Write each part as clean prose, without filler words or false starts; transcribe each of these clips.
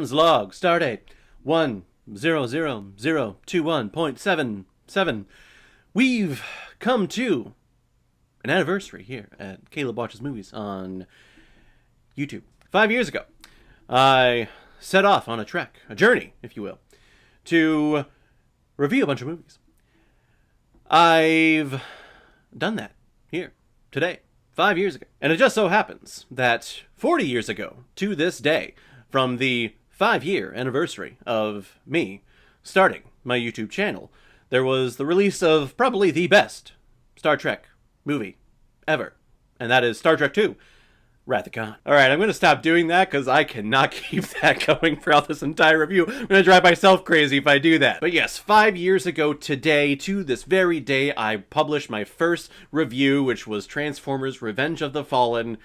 Captain's log, stardate 100021.77. We've come to an anniversary here at Caleb Watches Movies on YouTube. 5 years ago, I set off on a trek, a journey, if you will, to review a bunch of movies. I've done that here, today, 5 years ago. And it just so happens that 40 years ago, to this day, from the 5-year anniversary of me starting my YouTube channel, there was the release of probably the best Star Trek movie ever. And that is Star Trek II, Wrath of Khan. Alright, I'm going to stop doing that because I cannot keep that going throughout this entire review. I'm going to drive myself crazy if I do that. But yes, 5 years ago today, to this very day, I published my first review, which was Transformers Revenge of the Fallen.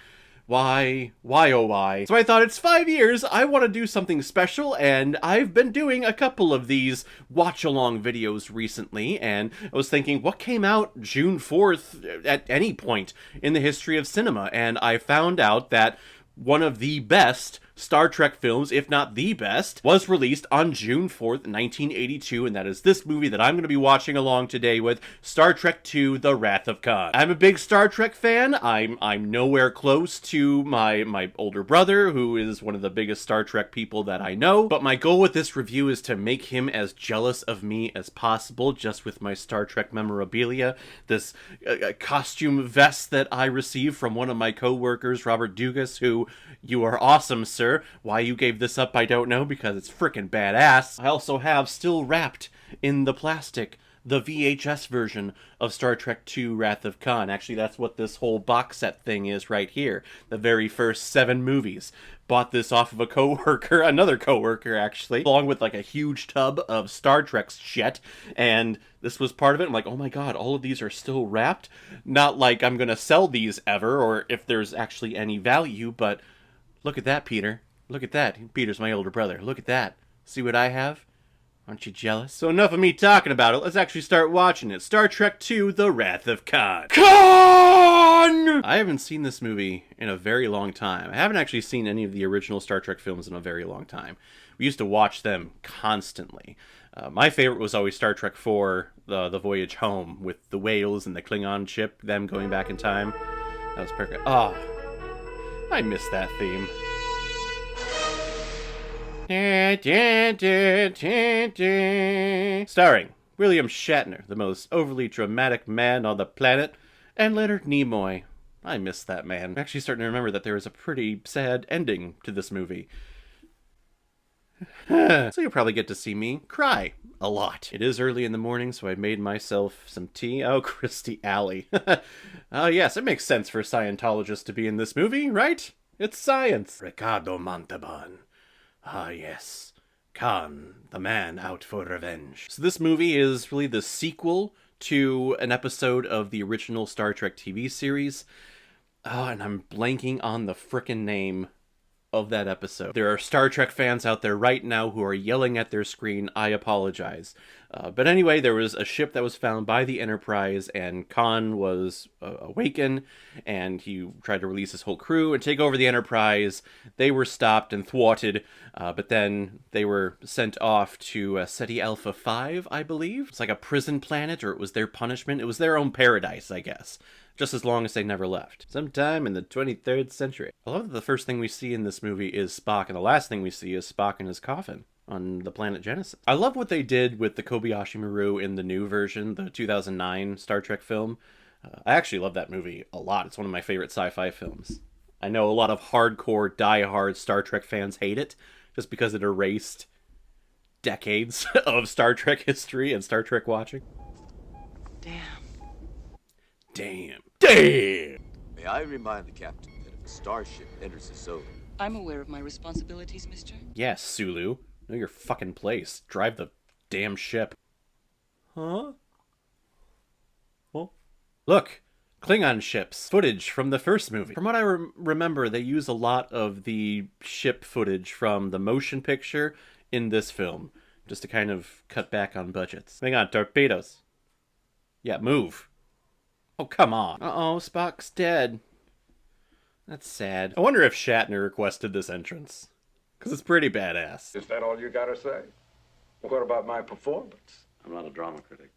Why, oh why? So I thought, it's 5 years, I want to do something special, and I've been doing a couple of these watch-along videos recently, and I was thinking, what came out June 4th at any point in the history of cinema? And I found out that one of the best Star Trek films, if not the best, was released on June 4th, 1982, and that is this movie that I'm going to be watching along today with, Star Trek II, The Wrath of Khan. I'm a big Star Trek fan. I'm nowhere close to my older brother, who is one of the biggest Star Trek people that I know, but my goal with this review is to make him as jealous of me as possible, just with my Star Trek memorabilia. This costume vest that I received from one of my co-workers, Robert Dugas, who, you are awesome, sir. Why you gave this up, I don't know, because it's freaking badass. I also have, still wrapped in the plastic, the VHS version of Star Trek II Wrath of Khan. Actually, that's what this whole box set thing is right here. The very first 7 movies. Bought this off of a coworker, another coworker actually, along with like a huge tub of Star Trek shit, and this was part of it. I'm like, oh my god, all of these are still wrapped? Not like I'm gonna sell these ever, or if there's actually any value, but look at that, Peter. Look at that. Peter's my older brother. Look at that. See what I have? Aren't you jealous? So enough of me talking about it. Let's actually start watching it. Star Trek II, The Wrath of Khan. Khan! I haven't seen this movie in a very long time. I haven't actually seen any of the original Star Trek films in a very long time. We used to watch them constantly. My favorite was always Star Trek IV, the Voyage Home, with the whales and the Klingon ship, them going back in time. That was perfect. Oh, I miss that theme. Starring William Shatner, the most overly dramatic man on the planet, and Leonard Nimoy. I miss that man. I'm actually starting to remember that there is a pretty sad ending to this movie. So you'll probably get to see me cry a lot. It is early in the morning, so I made myself some tea. Oh, Christy Alley. Oh yes, it makes sense for a Scientologist to be in this movie, right? It's science. Ricardo Montalban. Ah, yes. Khan, the man out for revenge. So this movie is really the sequel to an episode of the original Star Trek TV series. Oh, and I'm blanking on the frickin' name of that episode. There are Star Trek fans out there right now who are yelling at their screen. I apologize. But anyway, there was a ship that was found by the Enterprise, and Khan was awakened, and he tried to release his whole crew and take over the Enterprise. They were stopped and thwarted, but then they were sent off to SETI Alpha 5, I believe. It's like a prison planet, or it was their punishment. It was their own paradise, I guess. Just as long as they never left. Sometime in the 23rd century. I love that the first thing we see in this movie is Spock, and the last thing we see is Spock in his coffin on the planet Genesis. I love what they did with the Kobayashi Maru in the new version, the 2009 Star Trek film. I actually love that movie a lot. It's one of my favorite sci-fi films. I know a lot of hardcore, die-hard Star Trek fans hate it, just because it erased decades of Star Trek history and Star Trek watching. Damn. May I remind the captain that if a starship enters the zone... I'm aware of my responsibilities, mister. Yes, Sulu. Know your fucking place. Drive the damn ship. Huh? Well, look. Klingon ships. Footage from the first movie. From what I remember, they use a lot of the ship footage from the motion picture in this film, just to kind of cut back on budgets. Hang on, torpedoes. Yeah, move. Oh, come on. Uh-oh, Spock's dead. That's sad. I wonder if Shatner requested this entrance. Because it's pretty badass. Is that all you gotta say? What about my performance? I'm not a drama critic.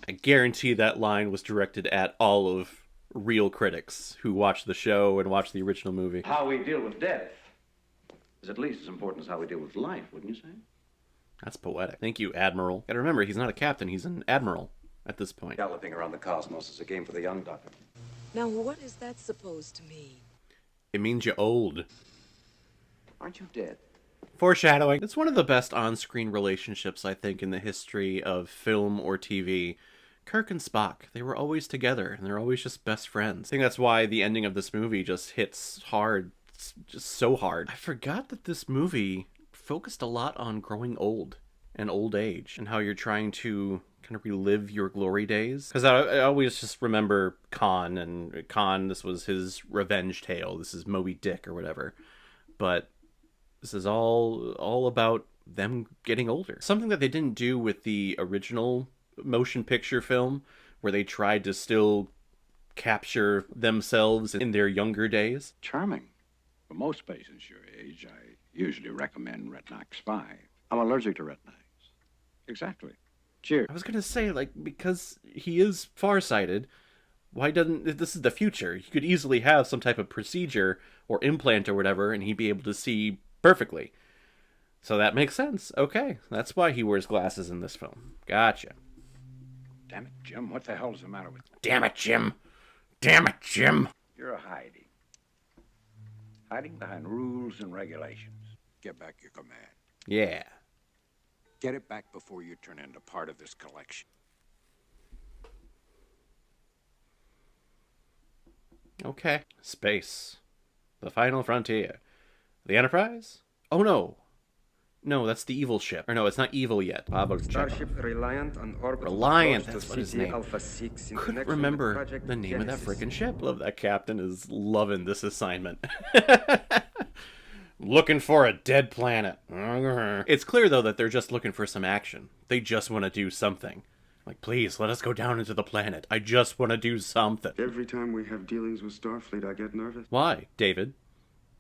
I guarantee that line was directed at all of real critics who watched the show and watched the original movie. How we deal with death is at least as important as how we deal with life, wouldn't you say? That's poetic. Thank you, Admiral. Gotta remember, he's not a captain, he's an admiral at this point. Galloping around the cosmos is a game for the young, Doctor. Now, what is that supposed to mean? It means you're old. Aren't you dead? Foreshadowing. It's one of the best on-screen relationships, I think, in the history of film or TV. Kirk and Spock, they were always together, and they're always just best friends. I think that's why the ending of this movie just hits hard. It's just so hard. I forgot that this movie focused a lot on growing old and old age, and how you're trying to kind of relive your glory days. Because I always just remember Khan, and Khan, this was his revenge tale. This is Moby Dick or whatever. But this is all about them getting older. Something that they didn't do with the original motion picture film, where they tried to still capture themselves in their younger days. Charming. For most patients your age, I usually recommend Retinox 5. I'm allergic to retinoids. Exactly. Cheers. I was gonna say, like, because he is farsighted, why doesn't, this is the future, you could easily have some type of procedure or implant or whatever, and he'd be able to see perfectly. So that makes sense. Okay, that's why he wears glasses in this film. Gotcha. Damn it, Jim. What the hell's the matter with you? Damn it, Jim. Damn it, Jim. You're hiding. Hiding behind rules and regulations. Get back your command. Yeah. Get it back before you turn into part of this collection. Okay. Space. The final frontier. The Enterprise? Oh, no. No, that's the evil ship. Or no, it's not evil yet. Starship Reliant on orbit. Reliant, that's what his name. Alpha 6 in Couldn't connection with remember Project the name of that Genesis. freaking ship. Love that captain is loving this assignment. Looking for a dead planet. It's clear, though, that they're just looking for some action. They just want to do something. Like, please, let us go down into the planet. I just want to do something. Every time we have dealings with Starfleet, I get nervous. Why, David?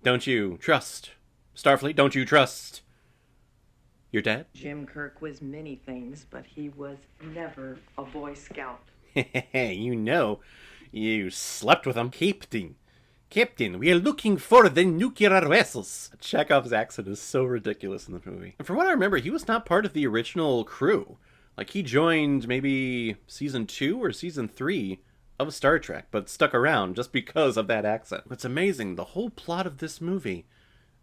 Don't you trust Starfleet? Don't you trust your dad? Jim Kirk was many things, but he was never a Boy Scout. You know, you slept with him. Captain, we are looking for the nuclear vessels. Chekhov's accent is so ridiculous in the movie. And from what I remember, he was not part of the original crew. Like, he joined maybe season 2 or season 3 of Star Trek, but stuck around just because of that accent. It's amazing. The whole plot of this movie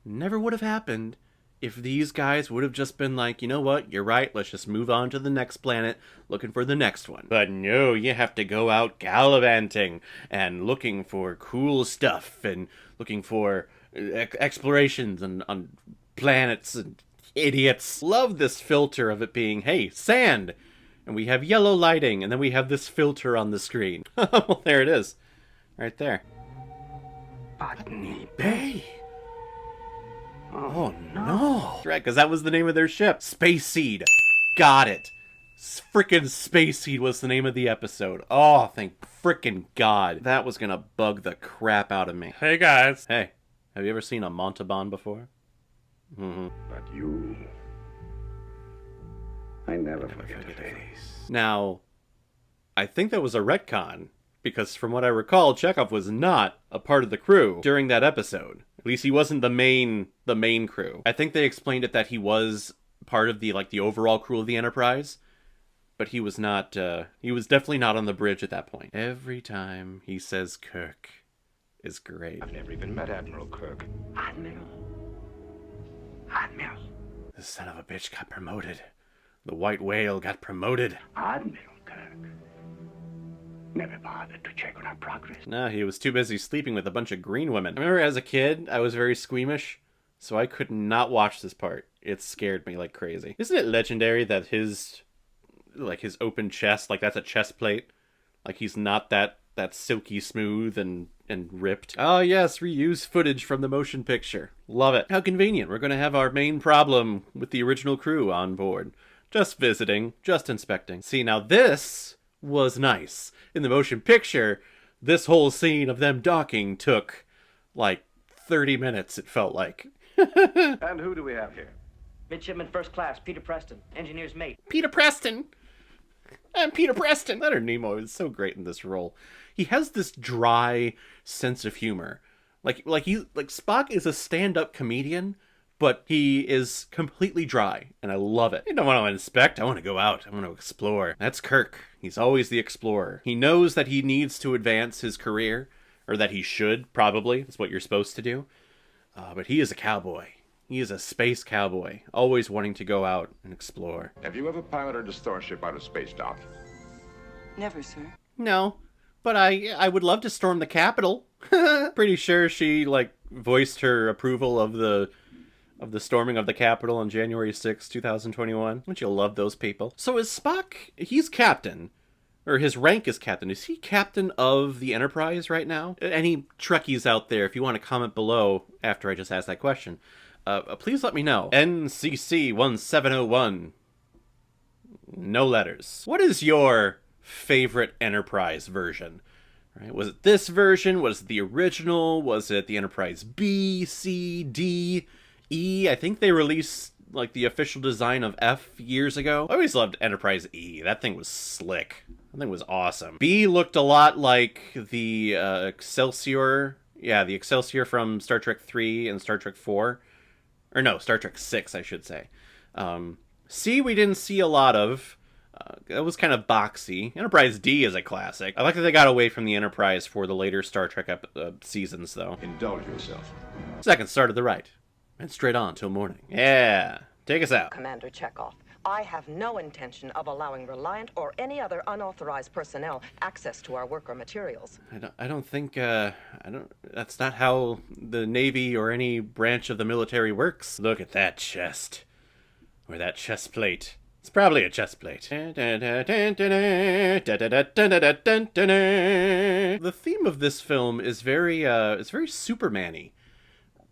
never would have happened if these guys would have just been like, you know what, you're right, let's just move on to the next planet, looking for the next one. But no, you have to go out gallivanting and looking for cool stuff and looking for explorations and on planets and idiots. Love this filter of it being, hey, sand! And we have yellow lighting, and then we have this filter on the screen. Well, there it is. Right there. Botany Bay! Oh no! Right, because that was the name of their ship. Space Seed. Got it. Frickin' Space Seed was the name of the episode. Oh, thank frickin' God. That was gonna bug the crap out of me. Hey guys. Hey, have you ever seen a Montalban before? Mm-hmm. But you... I never forget a face. Now, I think that was a retcon, because from what I recall, Chekhov was not a part of the crew during that episode. At least he wasn't the main crew. I think they explained it that he was part of the overall crew of the Enterprise, but he was not, he was definitely not on the bridge at that point. Every time he says Kirk is great. I've never even met Admiral Kirk. Admiral. The son of a bitch got promoted. The white whale got promoted. Admiral Kirk. Never bothered to check on our progress. No, he was too busy sleeping with a bunch of green women. I remember as a kid, I was very squeamish, so I could not watch this part. It scared me like crazy. Isn't it legendary that his open chest, like that's a chest plate? Like he's not that silky smooth and ripped. Oh yes, reuse footage from the motion picture. Love it. How convenient. We're going to have our main problem with the original crew on board. Just visiting, just inspecting. See, now this was nice. In the motion picture, this whole scene of them docking took like 30 minutes, it felt like. And who do we have here? Midshipman First Class, Peter Preston, engineer's mate. Peter Preston! I'm Peter Preston! Leonard Nimoy is so great in this role. He has this dry sense of humor. Like Spock is a stand-up comedian, but he is completely dry, and I love it. I don't want to inspect, I want to go out, I want to explore. That's Kirk. He's always the explorer. He knows that he needs to advance his career, or that he should, probably. That's what you're supposed to do. But he is a cowboy. He is a space cowboy, always wanting to go out and explore. Have you ever piloted a starship out of space, Doc? Never, sir. No, but I would love to storm the Capitol. Pretty sure she, like, voiced her approval of the storming of the Capitol on January 6, 2021. Don't you love those people? So is Spock, he's captain, or his rank is captain. Is he captain of the Enterprise right now? Any Trekkies out there, if you want to comment below after I just asked that question, please let me know. NCC 1701. No letters. What is your favorite Enterprise version? Right? Was it this version? Was it the original? Was it the Enterprise B, C, D, E? I think they released like the official design of F years ago. I always loved Enterprise E. That thing was slick. That thing was awesome. B looked a lot like the Excelsior. Yeah, the Excelsior from Star Trek 3 and Star Trek 4. Or no, Star Trek 6, I should say. C we didn't see a lot of. That was kind of boxy. Enterprise D is a classic. I like that they got away from the Enterprise for the later Star Trek seasons, though. Indulge yourself. Second start to the right. And straight on till morning. Yeah. Take us out. Commander Chekhov, I have no intention of allowing Reliant or any other unauthorized personnel access to our worker materials. I don't think, that's not how the Navy or any branch of the military works. Look at that chest. Or that chest plate. It's probably a chest plate. The theme of this film is it's very Superman-y.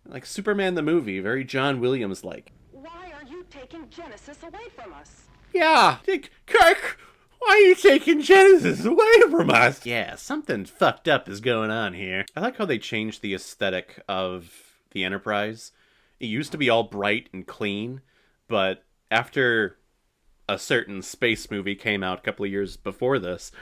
Like Superman the movie, very John Williams-like. Why are you taking Genesis away from us? Yeah, Kirk, why are you taking Genesis away from us? Yeah, something fucked up is going on here. I like how they changed the aesthetic of the Enterprise. It used to be all bright and clean, but after a certain space movie came out a couple of years before this,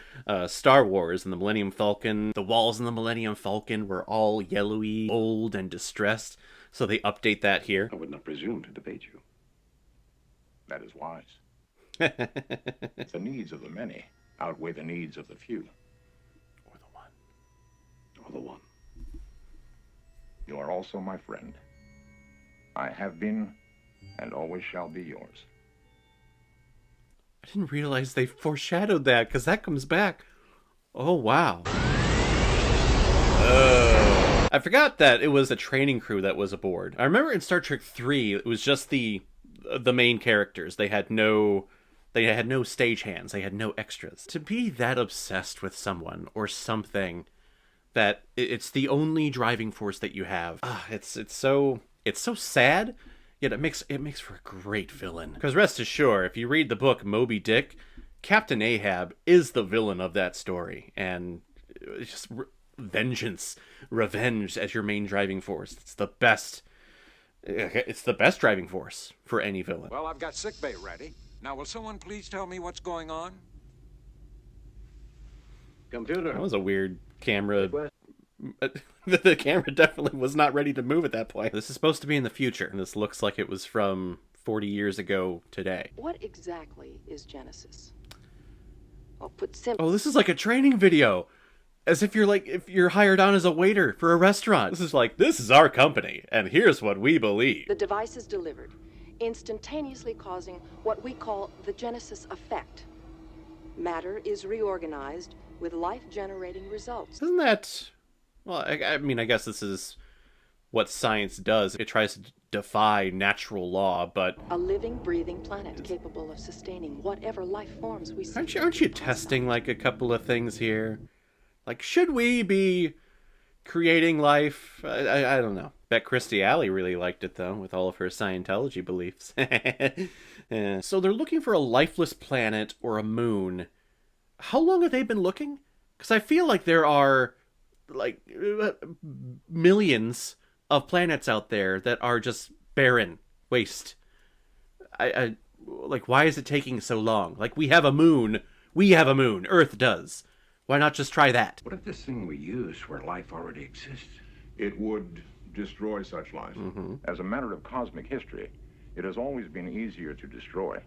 Star Wars and the Millennium Falcon, the walls in the Millennium Falcon were all yellowy, old, and distressed, so they update that here. I would not presume to debate you. That is wise. The needs of the many outweigh the needs of the few. Or the one. Or the one. You are also my friend. I have been, and always shall be yours. I didn't realize they foreshadowed that, because that comes back. Oh, wow. I forgot that it was a training crew that was aboard. I remember in Star Trek 3, it was just the main characters. They had no stagehands. They had no extras. To be that obsessed with someone or something that it's the only driving force that you have. It's so sad. Yet it makes for a great villain. Because rest assured, if you read the book Moby Dick, Captain Ahab is the villain of that story. And it's just revenge as your main driving force. It's the best driving force for any villain. Well, I've got sickbay ready. Now, will someone please tell me what's going on? Computer. That was a weird camera. The camera definitely was not ready to move at that point. This is supposed to be in the future, and this looks like it was from 40 years ago today. What exactly is Genesis? Well, put simply. Oh, this is like a training video. As if you're hired on as a waiter for a restaurant. This is our company, and here's what we believe. The device is delivered, instantaneously causing what we call the Genesis effect. Matter is reorganized with life-generating results. Isn't that... Well, I mean, I guess this is what science does. It tries to defy natural law, but... A living, breathing planet capable of sustaining whatever life forms we see. Aren't you testing, like, a couple of things here? Like, should we be creating life? I don't know. Bet Christy Alley really liked it, though, with all of her Scientology beliefs. Yeah. So they're looking for a lifeless planet or a moon. How long have they been looking? Because I feel like there are... like millions of planets out there that are just barren waste. I like, why is it taking so long? Like, we have a moon. We have a moon. Earth does. Why not just try that? What if this thing we use where life already exists? It would destroy such life. As a matter of cosmic history, it has always been easier to destroy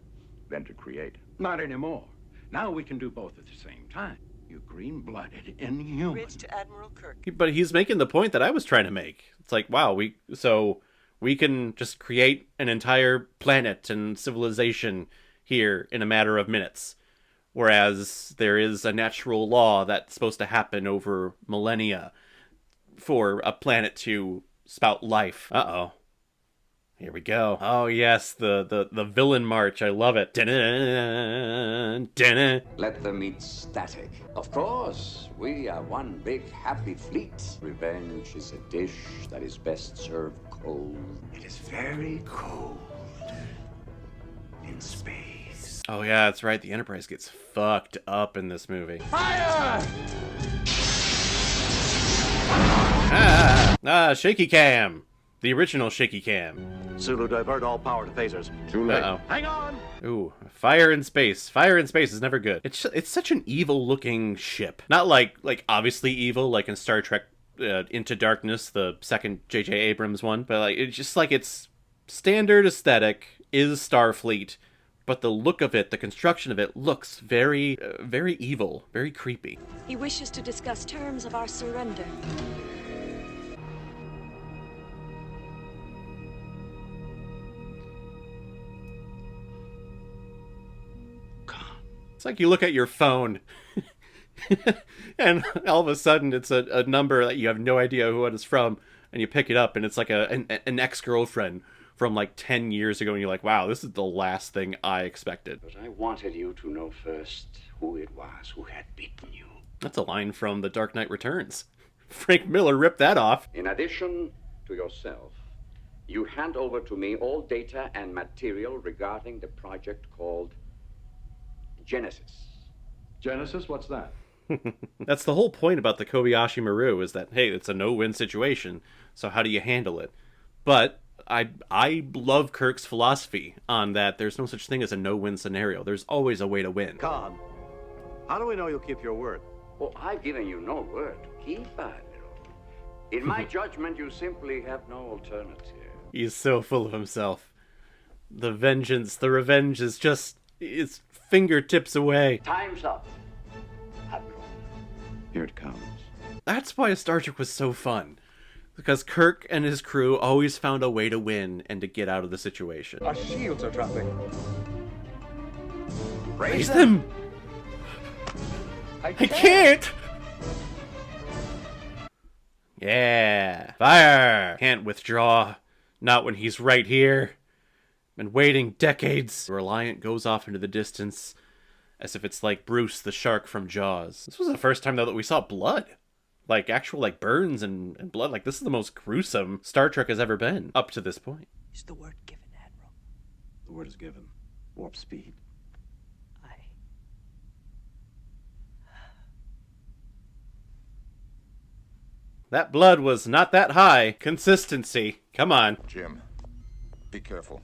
than to create. Not anymore. Now we can do both at the same time. You green-blooded inhuman. Bridge to Admiral Kirk. But he's making the point that I was trying to make. It's like, wow, we can just create an entire planet and civilization here in a matter of minutes. Whereas there is a natural law that's supposed to happen over millennia for a planet to spout life. Uh-oh. Here we go. Oh, yes, the villain march. I love it. Dun-dun, dun-dun. Let them eat static. Of course, we are one big happy fleet. Revenge is a dish that is best served cold. It is very cold in space. Oh, yeah, that's right. The Enterprise gets fucked up in this movie. Fire! Shaky cam. The original shaky cam. Sulu, divert all power to phasers. Too late. Uh-oh. Hang on! Ooh, fire in space. Fire in space is never good. It's such an evil-looking ship. Not like obviously evil, like in Star Trek Into Darkness, the second J.J. Abrams one, but like it's just like its standard aesthetic is Starfleet, but the look of it, the construction of it, looks very, very evil, very creepy. He wishes to discuss terms of our surrender. It's like you look at your phone, and all of a sudden it's a number that you have no idea who it is from, and you pick it up, and it's like an ex-girlfriend from like 10 years ago, and you're like, wow, this is the last thing I expected. But I wanted you to know first who it was who had beaten you. That's a line from The Dark Knight Returns. Frank Miller ripped that off. In addition to yourself, you hand over to me all data and material regarding the project called Genesis. Genesis, what's that? That's the whole point about the Kobayashi Maru, is that, hey, it's a no-win situation, so how do you handle it? But I love Kirk's philosophy on that there's no such thing as a no-win scenario. There's always a way to win. Khan, how do we know you'll keep your word? Oh, I've given you no word to keep, Admiral. In my judgment, you simply have no alternative. He's so full of himself. The revenge is just... it's fingertips away. Time's up, Admiral. Here it comes. That's why Star Trek was so fun. Because Kirk and his crew always found a way to win and to get out of the situation. Our shields are dropping. Raise them! I can't! Yeah. Fire! Can't withdraw. Not when he's right here. Been waiting decades. The Reliant goes off into the distance as if it's like Bruce the shark from Jaws. This was the first time, though, that we saw blood. Like, actual, like, burns and blood. Like, this is the most gruesome Star Trek has ever been up to this point. Is the word given, Admiral? The word is given. Warp speed. That blood was not that high. Consistency. Come on. Jim, be careful.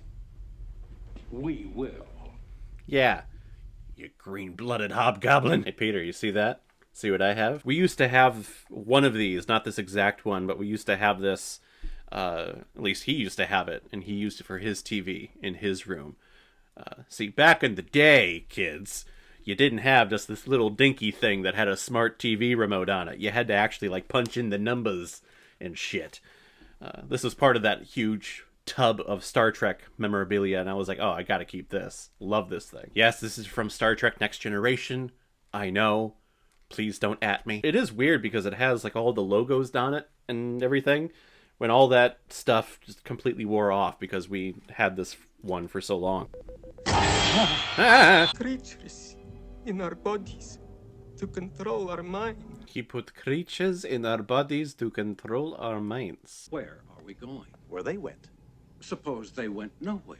We will. Yeah. You green-blooded hobgoblin. Hey, Peter, you see that? See what I have? We used to have one of these, not this exact one, but we used to have this, at least he used to have it, and he used it for his TV in his room. See, back in the day, kids, you didn't have just this little dinky thing that had a smart TV remote on it. You had to actually, like, punch in the numbers and shit. This was part of that huge tub of Star Trek memorabilia, and I was like, oh, I gotta keep this. Love this thing. Yes, this is from Star Trek Next Generation. I know. Please don't at me. It is weird because it has like all the logos on it and everything, when all that stuff just completely wore off because we had this one for so long. Creatures in our bodies to control our mind. He put creatures in our bodies to control our minds. Where are we going? Where they went. Suppose they went nowhere.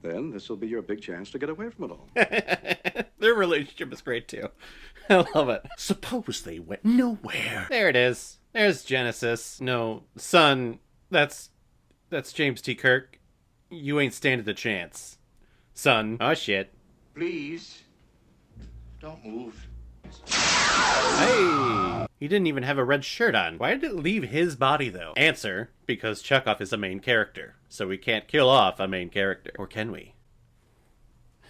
Then this will be your big chance to get away from it all. Their relationship is great too. I love it. Suppose they went nowhere. There it is. There's Genesis. No, sun That's James T. Kirk. You ain't standing a chance, son. Oh shit. Please, don't move. Hey! He didn't even have a red shirt on. Why did it leave his body, though? Answer, because Chekhov is a main character, so we can't kill off a main character. Or can we?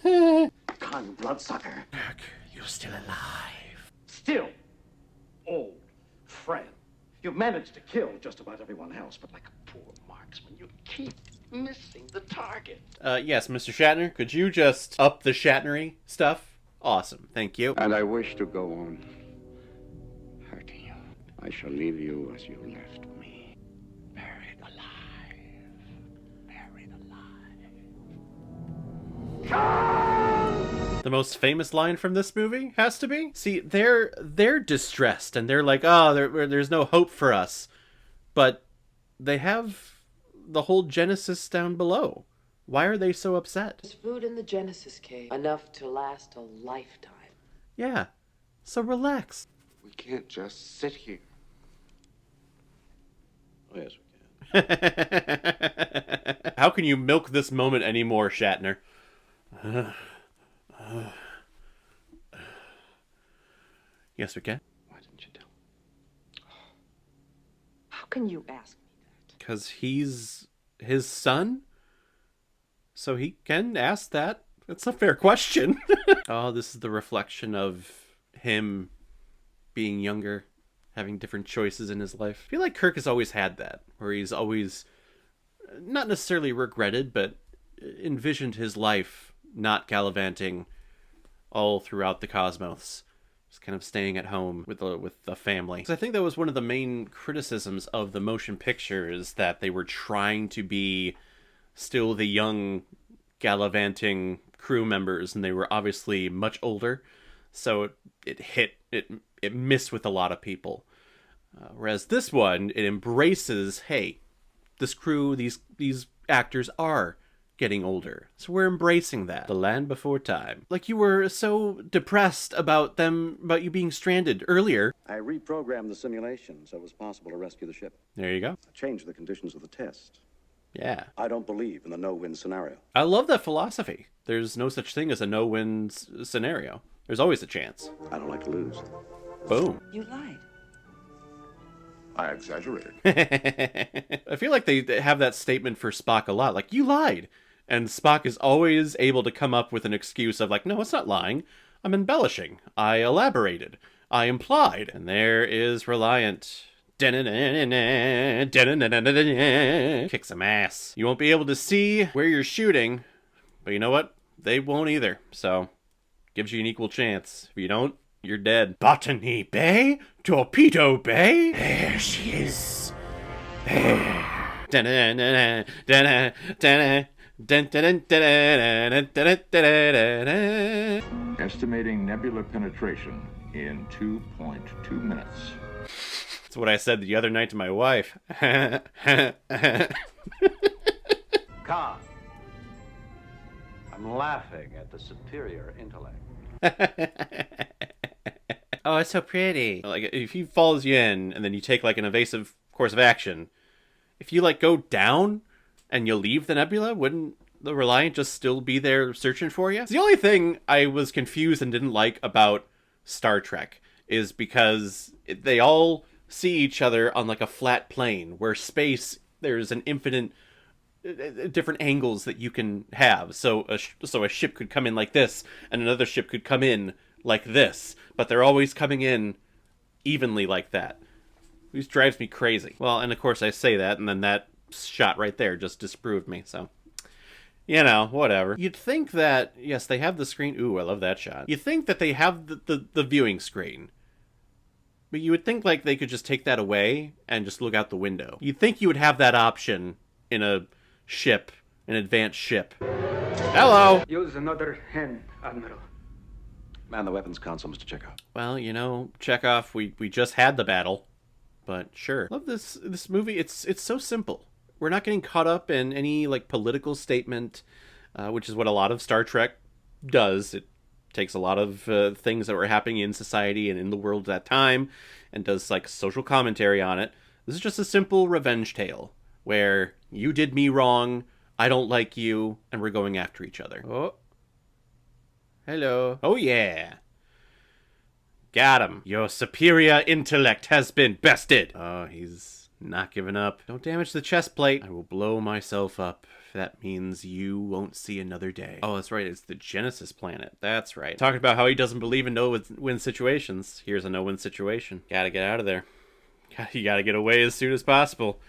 Come, you bloodsucker. Kirk, you're still alive. Still, old friend. You managed to kill just about everyone else, but like a poor marksman, you keep missing the target. Yes, Mr. Shatner, could you just up the Shatnery stuff? Awesome, thank you. And I wish to go on hurting you. I shall leave you as you left me. Buried alive. Buried alive. The most famous line from this movie has to be? See, they're distressed, and they're like, oh, there's no hope for us. But they have the whole Genesis down below. Why are they so upset? There's food in the Genesis cave, enough to last a lifetime. Yeah, so relax. We can't just sit here. Oh, yes, we can. How can you milk this moment anymore, Shatner? Yes, we can. Why didn't you tell me? How can you ask me that? Because he's his son? So he can ask that. It's a fair question. Oh, this is the reflection of him being younger, having different choices in his life. I feel like Kirk has always had that, where he's always not necessarily regretted, but envisioned his life not gallivanting all throughout the cosmos. Just kind of staying at home with the family. So I think that was one of the main criticisms of the motion picture, is that they were trying to be still the young gallivanting crew members, and they were obviously much older, so it missed with a lot of people. Whereas this one, it embraces, hey, this crew, these actors are getting older, so we're embracing that. The Land Before Time. Like, you were so depressed about you being stranded earlier. I reprogrammed the simulation so it was possible to rescue the ship. There you go. I changed the conditions of the test. Yeah. I don't believe in the no-win scenario. I love that philosophy. There's no such thing as a no-win scenario. There's always a chance. I don't like to lose. Boom. You lied. I exaggerated. I feel like they have that statement for Spock a lot. Like, you lied. And Spock is always able to come up with an excuse of like, no, it's not lying. I'm embellishing. I elaborated. I implied. And there is Reliant. Kick some ass. You won't be able to see where you're shooting, but you know what? They won't either. So, gives you an equal chance. If you don't, you're dead. Botany Bay? Torpedo Bay? There she is. There. Estimating Nebula penetration in 2.2 minutes. That's what I said the other night to my wife. Khan. I'm laughing at the superior intellect. Oh, it's so pretty. Like, if he follows you in, and then you take, like, an evasive course of action, if you, like, go down and you leave the nebula, wouldn't the Reliant just still be there searching for you? It's the only thing I was confused and didn't like about Star Trek is because they all see each other on, like, a flat plane, where space, there's an infinite different angles that you can have. So a ship could come in like this, and another ship could come in like this, but they're always coming in evenly like that. This drives me crazy. Well, and of course I say that, and then that shot right there just disproved me, so... You know, whatever. You'd think that, yes, they have the screen... Ooh, I love that shot. You'd think that they have the viewing screen. But you would think, like, they could just take that away and just look out the window. You'd think you would have that option in a ship, an advanced ship. Hello! Use another hand, Admiral. Man the weapons console, Mr. Chekhov. Well, you know, Chekhov, we just had the battle. But sure. Love this movie. It's so simple. We're not getting caught up in any, like, political statement, which is what a lot of Star Trek does. It takes a lot of things that were happening in society and in the world at that time and does, like, social commentary on it. This is just a simple revenge tale where you did me wrong, I don't like you, and we're going after each other. Oh. Hello. Oh, yeah. Got him. Your superior intellect has been bested. Oh, he's not giving up. Don't damage the chest plate. I will blow myself up. That means you won't see another day. Oh, that's right. It's the Genesis planet. That's right. Talking about how he doesn't believe in no-win situations. Here's a no-win situation. Gotta get out of there. You gotta get away as soon as possible.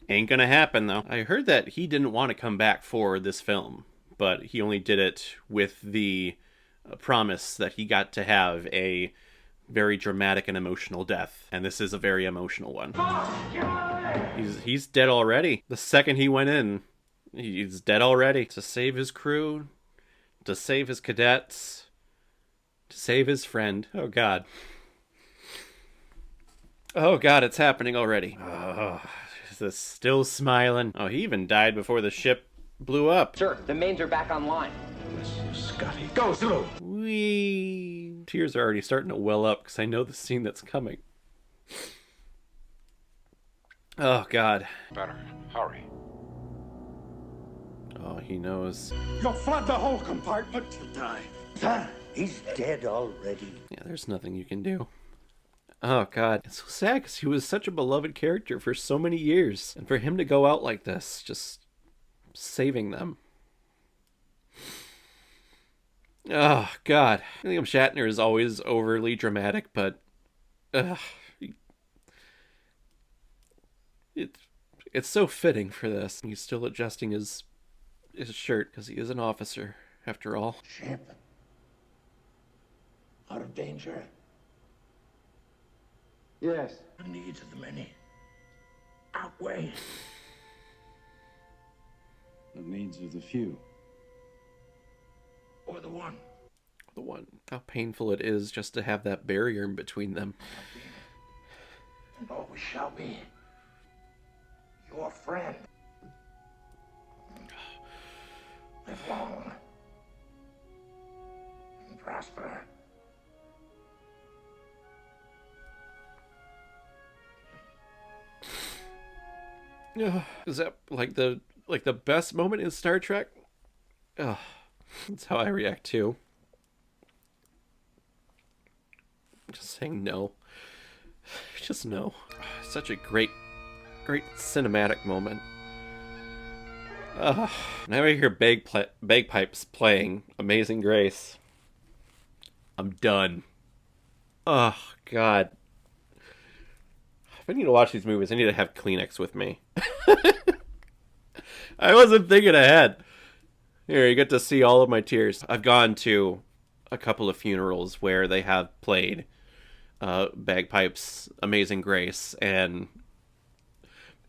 Ain't gonna happen, though. I heard that he didn't want to come back for this film, but he only did it with the promise that he got to have a very dramatic and emotional death. And this is a very emotional one. He's dead already. The second he went in, he's dead already. To save his crew, to save his cadets, to save his friend. Oh, God. Oh, God, it's happening already. Oh, is still smiling. Oh, he even died before the ship blew up. Sir, the mains are back online. Scotty, go through. Whee! Tears are already starting to well up because I know the scene that's coming. Oh, God. Better hurry. Oh, he knows. You'll flood the whole compartment. He'll die. Sir, he's dead already. Yeah, there's nothing you can do. Oh, God. It's so sad because he was such a beloved character for so many years. And for him to go out like this, just saving them. Oh, God. William Shatner is always overly dramatic, but it's so fitting for this. He's still adjusting his shirt because he is an officer, after all. Ship. Out of danger. Yes. The needs of the many outweigh the needs of the few. Or the one. The one. How painful it is just to have that barrier in between them. And always shall be your friend. Live long and prosper. Is that like the best moment in Star Trek? Oh, that's how I react too. Just saying no. Just no. Such a great cinematic moment. Now I hear bagpipes playing Amazing Grace. I'm done. Oh, God. If I need to watch these movies, I need to have Kleenex with me. I wasn't thinking ahead. Here, you get to see all of my tears. I've gone to a couple of funerals where they have played bagpipes, Amazing Grace, and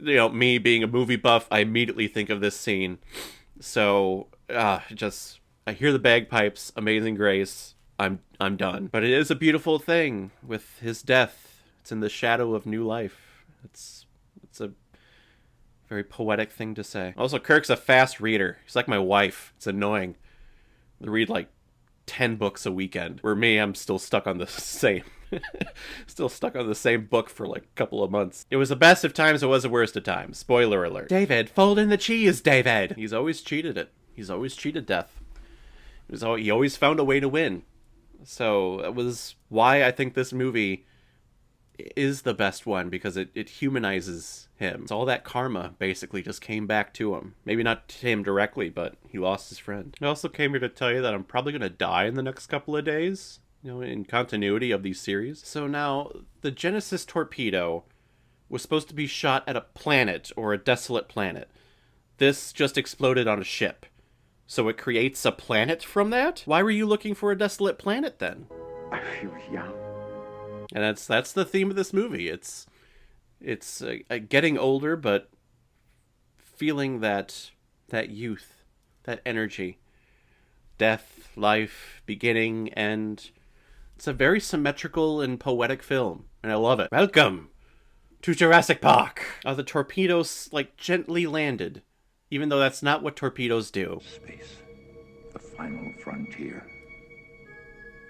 me being a movie buff, I immediately think of this scene. So, I hear the bagpipes, Amazing Grace, I'm done. But it is a beautiful thing with his death. It's in the shadow of new life. It's a very poetic thing to say. Also, Kirk's a fast reader. He's like my wife. It's annoying. I read like 10 books a weekend. Where me, I'm still stuck on the same book for like a couple of months. It was the best of times, it was the worst of times. Spoiler alert. David, fold in the cheese, David! He's always cheated it. He's always cheated death. He always found a way to win. So that was why I think this movie is the best one, because it humanizes him. So all that karma basically just came back to him. Maybe not to him directly, but he lost his friend. I also came here to tell you that I'm probably going to die in the next couple of days, in continuity of these series. So now, the Genesis torpedo was supposed to be shot at a planet, or a desolate planet. This just exploded on a ship. So it creates a planet from that? Why were you looking for a desolate planet then? I feel young. And that's the theme of this movie. It's getting older, but feeling that youth, that energy, death, life, beginning, end. It's a very symmetrical and poetic film, and I love it. Welcome to Jurassic Park. The torpedoes gently landed, even though that's not what torpedoes do. Space, the final frontier.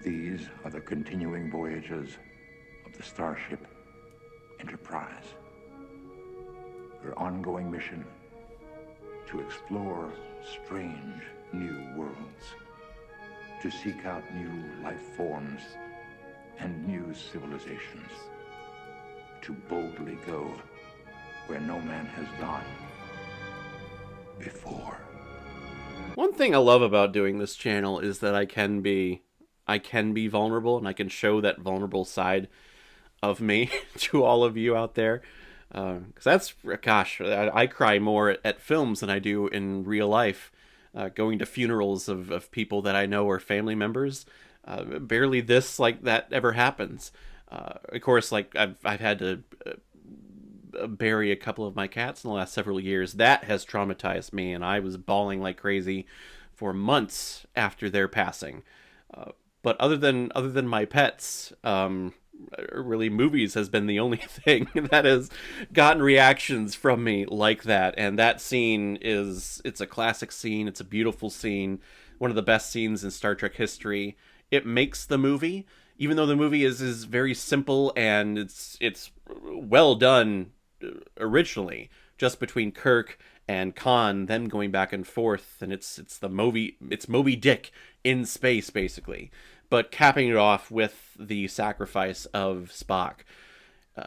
These are the continuing voyages of the Starship Enterprise. Her ongoing mission to explore strange new worlds, to seek out new life forms and new civilizations, to boldly go where no man has gone before. One thing I love about doing this channel is that I can be vulnerable, and I can show that vulnerable side of me to all of you out there. Because that's, gosh, I cry more at films than I do in real life. Going to funerals of people that I know are family members. Barely this, like, that ever happens. Of course, like, I've had to bury a couple of my cats in the last several years. That has traumatized me, and I was bawling like crazy for months after their passing. But other than my pets, really movies has been the only thing that has gotten reactions from me like that. And that scene it's a classic scene. It's a beautiful scene. One of the best scenes in Star Trek history. It makes the movie, even though the movie is very simple and it's well done originally, just between Kirk and Khan, them going back and forth, and it's Moby Dick in space, basically. But capping it off with the sacrifice of Spock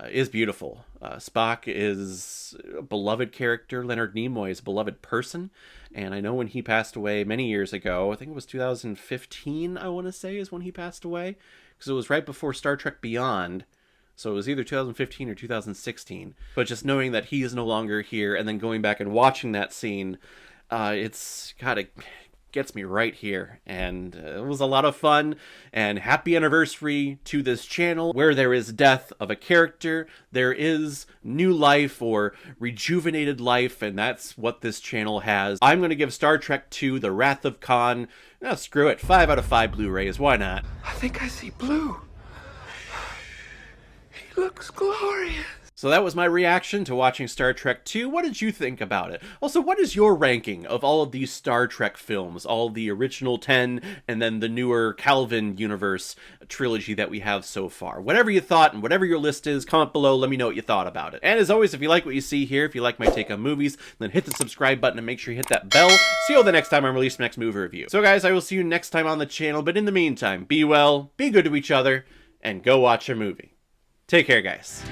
is beautiful. Spock is a beloved character. Leonard Nimoy is a beloved person. And I know when he passed away many years ago, I think it was 2015, I want to say, is when he passed away. Because it was right before Star Trek Beyond. So it was either 2015 or 2016. But just knowing that he is no longer here, and then going back and watching that scene, it's got to... gets me right here, and it was a lot of fun. And happy anniversary to this channel. Where there is death of a character, there is new life or rejuvenated life, and that's what this channel has. I'm going to give Star Trek II The Wrath of Khan, screw it, 5 out of 5 Blu-rays, why not? I think I see blue. He looks glorious. So that was my reaction to watching Star Trek II. What did you think about it? Also, what is your ranking of all of these Star Trek films? All the original 10, and then the newer Calvin universe trilogy that we have so far. Whatever you thought, and whatever your list is, comment below, let me know what you thought about it. And as always, if you like what you see here, if you like my take on movies, then hit the subscribe button and make sure you hit that bell. See you all the next time I release my next movie review. So guys, I will see you next time on the channel, but in the meantime, be well, be good to each other, and go watch a movie. Take care, guys.